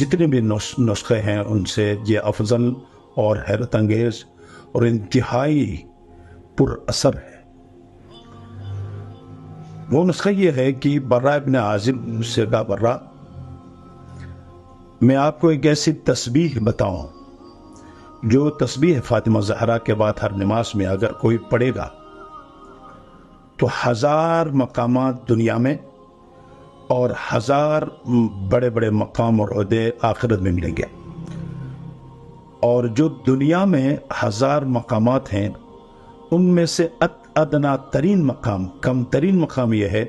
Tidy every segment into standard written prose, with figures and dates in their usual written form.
جتنے بھی نسخے ہیں ان سے یہ افضل اور حیرت انگیز اور انتہائی پر اثر ہے۔ وہ نسخہ یہ ہے کہ برا ابن عازب سے کا برا، میں آپ کو ایک ایسی تسبیح بتاؤں جو تسبیح فاطمہ زہرا کے بعد ہر نماز میں اگر کوئی پڑھے گا تو 1000 مقامات دنیا میں اور 1000 بڑے بڑے مقام اور عہدے آخرت میں ملیں گے۔ اور جو دنیا میں 1000 مقامات ہیں ان میں سے ادنا ترین مقام، کم ترین مقام یہ ہے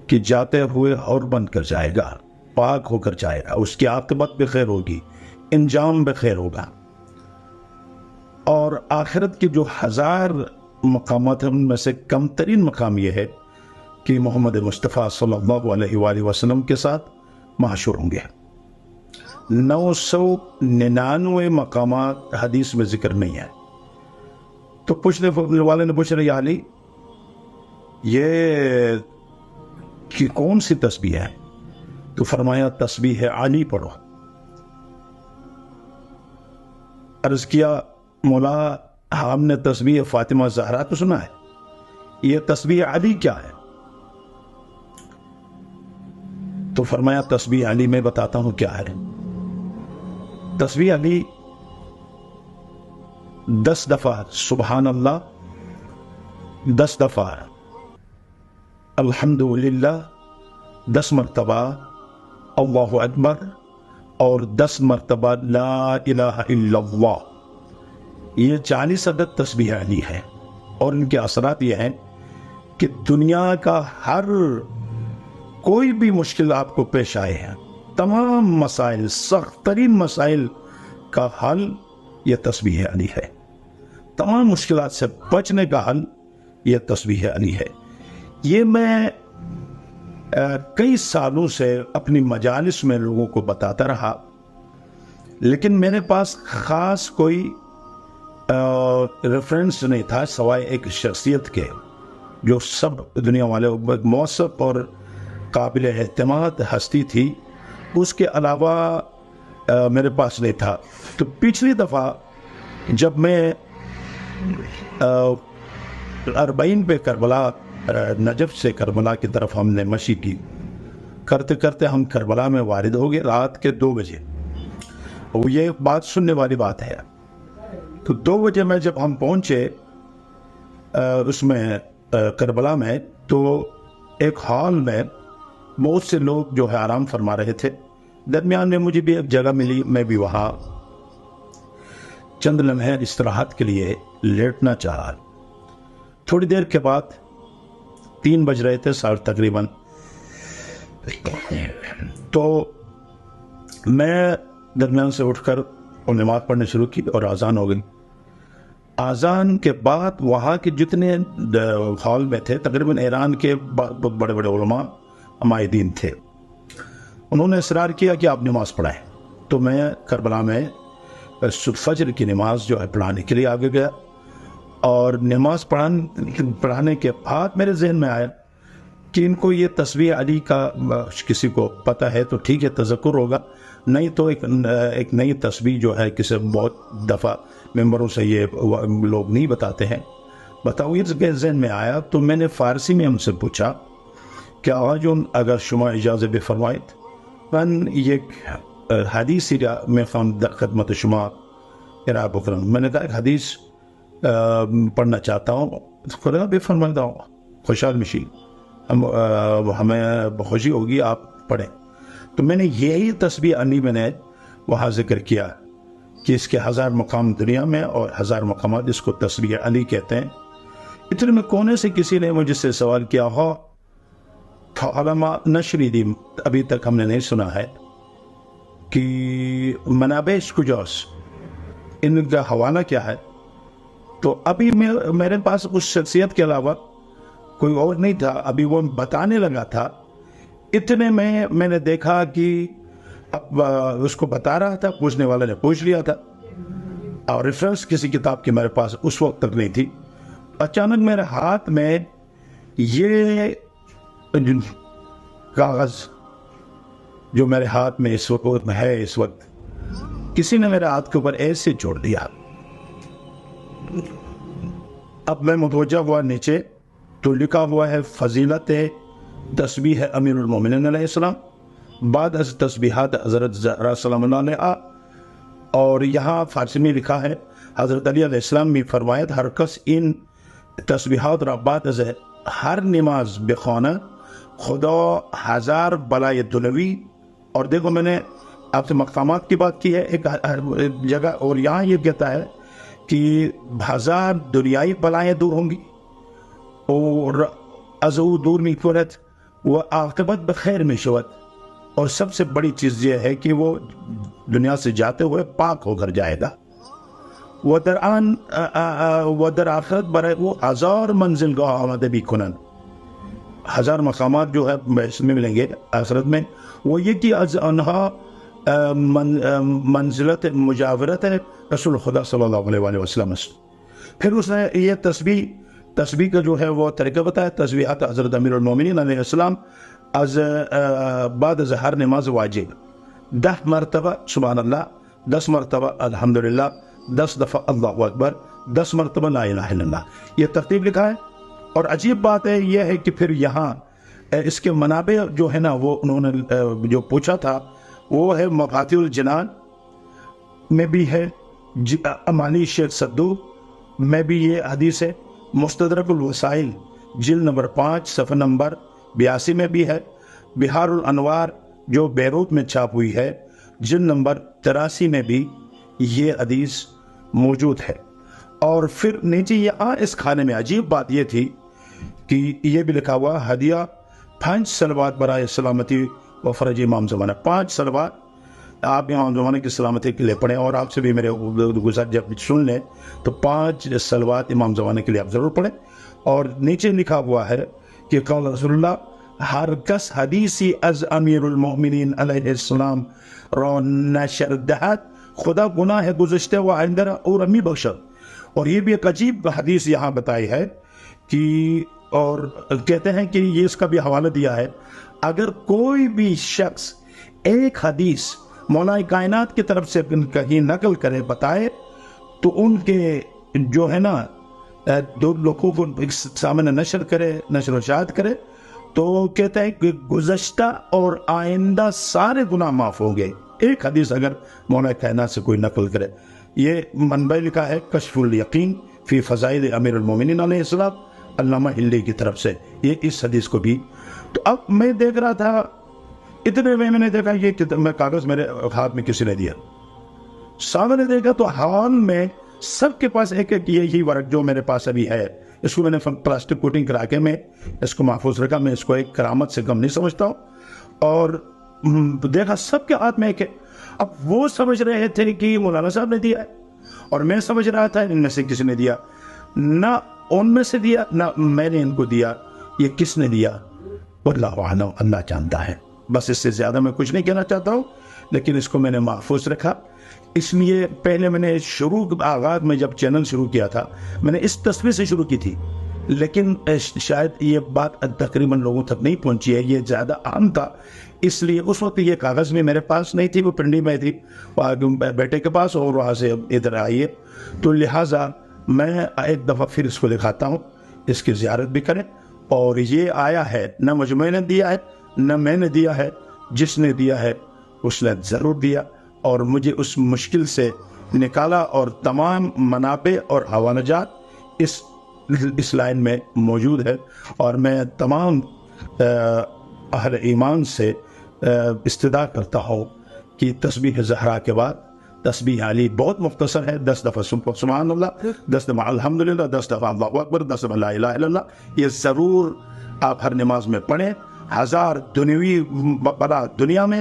کہ جاتے ہوئے اور بن کر جائے گا، پاک ہو کر جائے گا، اس کی عاقبت بخیر ہوگی، انجام بخیر ہوگا۔ اور آخرت کے جو 1000 مقامات ہیں ان میں سے کم ترین مقام یہ ہے کہ محمد مصطفیٰ صلی اللہ علیہ وآلہ وسلم کے ساتھ محشور ہوں گے۔ 999 مقامات حدیث میں ذکر نہیں ہے۔ تو پوچھنے والے نے پوچھ رہے یا علی یہ کہ کون سی تسبیح ہے؟ تو فرمایا تسبیح علی پڑھو۔ عرض کیا مولا ہم نے تسبیح فاطمہ زہرا تو سنا ہے، یہ تسبیح علی کیا ہے؟ تو فرمایا تسبیح علی میں بتاتا ہوں کیا ہے۔ تسبیح علی 10 دفعہ سبحان اللہ، 10 دفعہ الحمدللہ، 10 مرتبہ اللہ اکبر اور 10 مرتبہ لا الہ الا اللہ۔ یہ 40 عدد تسبیح علی ہے اور ان کے اثرات یہ ہیں کہ دنیا کا ہر کوئی بھی مشکل آپ کو پیش آئے ہیں، تمام مسائل، سخت ترین مسائل کا حل یہ تسبیح علی ہے۔ تمام مشکلات سے بچنے کا حل یہ تسبیح علی ہے۔ یہ میں کئی سالوں سے اپنی مجالس میں لوگوں کو بتاتا رہا، لیکن میرے پاس خاص کوئی ریفرنس نہیں تھا سوائے ایک شخصیت کے جو سب دنیا والے موثق اور قابل اعتماد ہستی تھی، اس کے علاوہ میرے پاس نہیں تھا۔ تو پچھلی دفعہ جب میں 40 پہ کربلا، نجف سے کربلا کی طرف ہم نے مشی کی، کرتے کرتے ہم کربلا میں وارد ہو گئے رات کے 2 بجے۔ وہ یہ بات سننے والی بات ہے۔ تو 2 بجے میں جب ہم پہنچے اس میں کربلا میں، تو ایک ہال میں بہت سے لوگ جو ہے آرام فرما رہے تھے۔ درمیان میں مجھے بھی ایک جگہ ملی، میں بھی وہاں چند لمحے استراحت کے لیے لیٹنا چاہا۔ تھوڑی دیر کے بعد 3 بج رہے تھے تقریباً، تو میں درمیان سے اٹھ کر نماز پڑھنے شروع کی اور آذان ہو گئی۔ آذان کے بعد وہاں کے جتنے ہال میں تھے، تقریباً ایران کے بہت بڑے بڑے علماء عمائدین تھے، انہوں نے اصرار کیا کہ آپ نماز پڑھائیں۔ تو میں کربلا میں فجر کی نماز جو ہے پڑھانے کے لیے آگے گیا، اور نماز پڑھانے کے بعد میرے ذہن میں آیا کہ ان کو یہ تسبیح علی کا کسی کو پتہ ہے تو ٹھیک ہے، تذکر ہوگا، نہیں تو ایک نئی تسبیح جو ہے کسی بہت دفعہ ممبروں سے یہ لوگ نہیں بتاتے ہیں، بتاؤ۔ اس کے ذہن میں آیا تو میں نے فارسی میں ہم سے پوچھا کہ آجون اگر شما اجازت بفرمائید من یک حدیثی را میخوام در خدمت شما ارائہ بکنم۔ میں نے کہا ایک حدیث پڑھنا چاہتا ہوں۔ خدا بفرمائید، خوشحال مشی، ہمیں خوشی ہوگی آپ پڑھیں۔ تو میں نے یہی تسبیح علی میں نے وہاں ذکر کیا کہ اس کے 1000 مقام دنیا میں اور 1000 مقامات، اس کو تسبیح علی کہتے ہیں۔ اتنے میں کونے سے کسی نے مجھ سے سوال کیا، ہو علماء نشری دی ابھی تک ہم نے نہیں سنا ہے کہ منابعش کجاس، ان کا حوالہ کیا ہے؟ تو ابھی میرے پاس اس شخصیت کے علاوہ کوئی اور نہیں تھا، ابھی وہ بتانے لگا تھا۔ اتنے میں نے دیکھا کہ اب اس کو بتا رہا تھا، پوچھنے والے نے پوچھ لیا تھا، اور ریفرنس کسی کتاب کی میرے پاس اس وقت تک نہیں تھی۔ اچانک میرے ہاتھ میں یہ کاغذ جو میرے ہاتھ میں اس وقت ہے، اس وقت کسی نے میرے ہاتھ کے اوپر ایسے چھوڑ دیا. اب میں متوجہ ہوا نیچے تو لکھا ہوا ہے فضیلت تسبیح امیر المومنین علیہ السلام بعد از تسبیحات حضرت زہرا سلام اللہ علیہا. اور یہاں فارسی میں لکھا ہے حضرت علی علیہ السلام بھی فرمایت ہر کس ان تسبیحات را بعد از ہر نماز بخوانا خدا 1000 بلائے دنوی. اور دیکھو میں نے آپ سے مقامات کی بات کی ہے ایک جگہ، اور یہاں یہ کہتا ہے کہ 1000 دنیائی بلائیں دور ہوں گی اور ازو دور میں فرت وہ عاقبت بخیر میں شوت. اور سب سے بڑی چیز یہ ہے کہ وہ دنیا سے جاتے ہوئے پاک ہو کر جائے گا. وہ در آخرت برائے وہ 1000 منزل کا آمدہ بھی کنن. 1000 مقامات جو ہے اس میں ملیں گے آخرت میں. وہ یہ کہ از انہا منزلت مجاورت ہے رسول خدا صلی اللہ علیہ وسلم. پھر اس نے یہ تسبیح کا جو ہے وہ طریقہ بتایا. تسبیحات حضرت امیر المومنین علیہ السلام از بعد از ہر نماز واجب 10 مرتبہ سبحان اللہ، 10 مرتبہ الحمدللہ، 10 دفعہ اللہ اکبر، 10 مرتبہ لا الہ الا اللہ. یہ ترتیب لکھا ہے. اور عجیب بات ہے یہ ہے کہ پھر یہاں اس کے منابع جو ہے نا وہ انہوں نے جو پوچھا تھا وہ ہے مفاتیح الجنان میں بھی ہے، امانی شیخ صدوق میں بھی یہ حدیث ہے، مستدرک الوسائل جلد نمبر 5 صفحہ نمبر 82 میں بھی ہے، بہار الانوار جو بیروت میں چھاپ ہوئی ہے جلد نمبر 83 میں بھی یہ حدیث موجود ہے. اور پھر نیچے یہاں اس کھانے میں عجیب بات یہ تھی کہ یہ بھی لکھا ہوا ہدیہ 5 صلوات برائے سلامتی و فرج امام زمانہ. 5 صلوات آپ امام زمانہ کی سلامتی کے لیے پڑھیں. اور آپ سے بھی میرے گزار جب سن لیں تو 5 صلوات امام زمانہ کے لیے آپ ضرور پڑھیں. اور نیچے لکھا ہوا ہے کہ قول رسول اللہ ہر کس حدیثی از امیر المؤمنین علیہ السلام رو نشر دہت خدا گناہ گزشتے و آئندہ اور امی بخشد. اور یہ بھی ایک عجیب حدیث یہاں بتائی ہے کہ اور کہتے ہیں کہ یہ اس کا بھی حوالہ دیا ہے اگر کوئی بھی شخص ایک حدیث مولا کائنات کی طرف سے کہیں نقل کرے بتائے تو ان کے جو ہے نا 2 لوگوں کو سامنے نشر و شاہد کرے تو کہتا ہے کہ گزشتہ اور آئندہ سارے گناہ معاف ہوں گے. ایک حدیث اگر مولا کائنات سے کوئی نقل کرے. یہ منبع لکھا ہے کشف الیقین فی فضائل امیر المومنین علیہ السلام علامہ ہلی کی طرف سے یہ اس حدیث کو بھی. تو اب میں دیکھ رہا تھا اتنے میں نے دیکھا یہ میں کاغذ میرے ہاتھ میں کسی نے دیا، سامنے دیکھا تو حال میں سب کے پاس ایک یہی ورق جو میرے پاس ابھی ہے اس کو میں نے پلاسٹک کوٹنگ کرا کے میں اس کو محفوظ رکھا. میں اس کو ایک کرامت سے کم نہیں سمجھتا ہوں. اور دیکھا سب کے ہاتھ میں ایک ہے. اب وہ سمجھ رہے تھے کہ مولانا صاحب نے دیا ہے اور میں سمجھ رہا تھا ان میں سے کسی نے دیا. نہ ان میں سے دیا نہ میں نے ان کو دیا. یہ کس نے دیا واللہ اعلم، اللہ جانتا ہے. بس اس سے زیادہ میں کچھ نہیں کہنا چاہتا ہوں، لیکن اس کو میں نے محفوظ رکھا. اس لیے پہلے میں نے آغاز میں جب چینل شروع کیا تھا میں نے اس تصویر سے شروع کی تھی، لیکن شاید یہ بات تقریباً لوگوں تک نہیں پہنچی ہے. یہ زیادہ عام تھا اس لیے اس وقت یہ کاغذ بھی میرے پاس نہیں تھی، وہ پنڈی میں تھی بیٹے کے پاس اور وہاں سے ادھر آئیے. تو لہٰذا میں ایک دفعہ پھر اس کو دکھاتا ہوں، اس کی زیارت بھی کریں. اور یہ آیا ہے نہ مجموعے نے دیا ہے نہ میں نے دیا ہے، جس نے دیا ہے اس نے ضرور دیا اور مجھے اس مشکل سے نکالا. اور تمام منابع اور حوالہ جات اس لائن میں موجود ہے. اور میں تمام اہل ایمان سے استدعا کرتا ہوں کہ تسبیح زہرا کے بعد تسبیح علی بہت مختصر ہے، 10 دفعہ سبحان اللہ، 10 دفعہ الحمدللہ، 10 دفعہ اللہ اکبر، 10 دفعہ لا الہ الا اللہ. یہ ضرور آپ ہر نماز میں پڑھیں. 1000 دنیوی بلا دنیا میں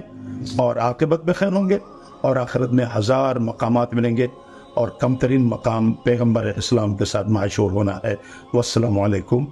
اور عاقبت بخیر ہوں گے اور آخرت میں 1000 مقامات ملیں گے اور کم ترین مقام پیغمبر اسلام کے ساتھ معشور ہونا ہے. والسلام علیکم